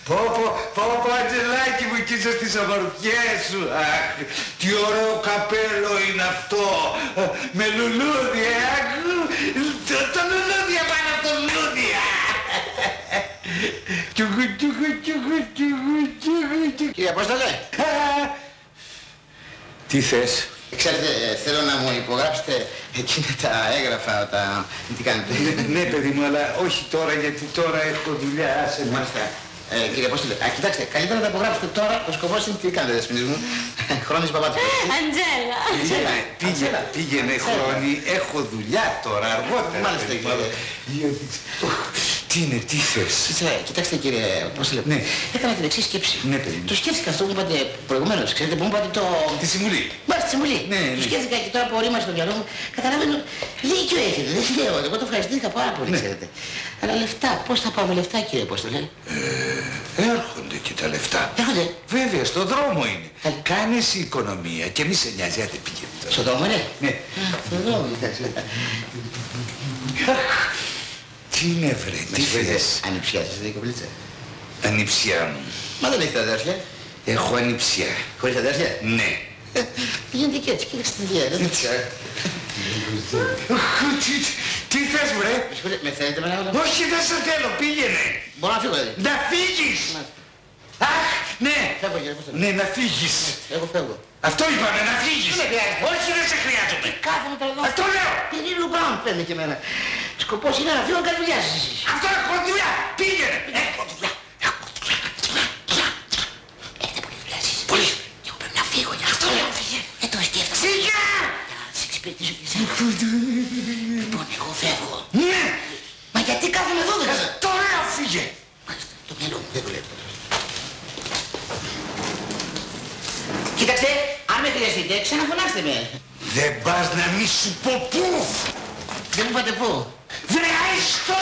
Πω, Αντζελάκι μου, κι είσαι στις αμορφιές σου. Αχ, τι ωραίο καπέλο είναι αυτό. Με λουλούδι, το λουλούδι επάνω από το λουλούδι. Κύριε Απόστολε. Τι θες? Ξέρετε, θέλω να μου υπογράψετε εκείνα τα έγγραφα, τι κάνετε? Ναι, παιδί μου, αλλά όχι τώρα, γιατί τώρα έχω δουλειά, άσε με. Μάλιστα. Κύριε Απόστολε, κοιτάξτε, καλύτερα να τα υπογράψετε τώρα, ο σκοπός είναι τι κάνετε, δεσποινής μου. Χρόνης Παπάτικος. Αντζέλα. Πήγαινε Χρόνη, έχω δουλειά τώρα, αργότερα. Μάλιστα, κύριε. Τι είναι, τι θες? Κοιτάξτε, κύριε Απόστολε, ναι. Έκανα την εξής σκέψη. Ναι, παιδί μου. Το σκέφτηκα αυτό που είπατε προηγουμένως, ξέρετε, που μου είπατε το... Τη συμβουλή. Μάλιστα, τη συμβουλή. Ναι. Το σκέφτηκα και τώρα που ορίμασε στο μυαλό μου, καταλαβαίνω, δίκιο έχετε, δεν λέω, εγώ το ευχαριστήθηκα πάρα πολύ, ξέρετε. Αλλά λεφτά, πώς θα πάω με λεφτά, κύριε Απόστολε? Έρχονται και τα λεφτά. Έρχονται. Βέβαια, στον δρόμο είναι. Κάνεις οικονομία και μη σε νοιάζει, άντε πήγαινε τώρα. Στον δρόμο, ναι. Ναι. Στον δρόμο, κοιτάξτε. Τι είναι βρε, τι θες? Ανιψιά σας, δεν κομπλίτσα. Ανιψιά μου. Μα δεν έχετε αδέρφια. Έχω ανιψιά. Χωρίς αδέρφια. Ναι. Πηγαίνετε και έτσι, κοίταξτε την δουλειά, δεν ξέρω. Τι θες βρε? Με θέλετε με ένα άλλο? Όχι, δεν σε θέλω, πήγαινε. Μπορώ να φύγω δηλαδή? Να φύγεις. Αχ, ναι. Φεύγω κύριε Απόστολε. Ναι, να φύγεις. Εγώ φεύγω. Αυτό είπαμε, να φύγεις. Δεν με χρειάζεται. Όχι, δεν σε χρειάζομαι. Κάθομαι τώρα εδώ. Αυτό λέω. Τι Λίλου Μπράουν φαίνεται και εμένα. Σκοπός είναι να φύγω, κάνει δουλειά σας εσείς. Αυτό έχω δουλειά. Πήγαινε. Έχω δουλειά. Έχετε πολλή δουλειά εσείς. Πολύ. Εγώ πρέπει να φύγω για αυτό λέω. Φύγε. Το σκέφτομαι. Φύγε. Να σας εξυπηρετήσω και εσένα. Λοιπόν, εγώ φεύγω. Ναι. Μα γιατί κάθομαι εδώ δεν ξέρω. Το λέω, φύγε. Μάλιστα, το μυαλό μου δεν δουλεύει. Κοίταξτε, αν με χρειαστείτε, ξαναφωνάστε με. Δεν πας να μη σου πω πού. Δεν μου είπατε πού. Βρε, άιστο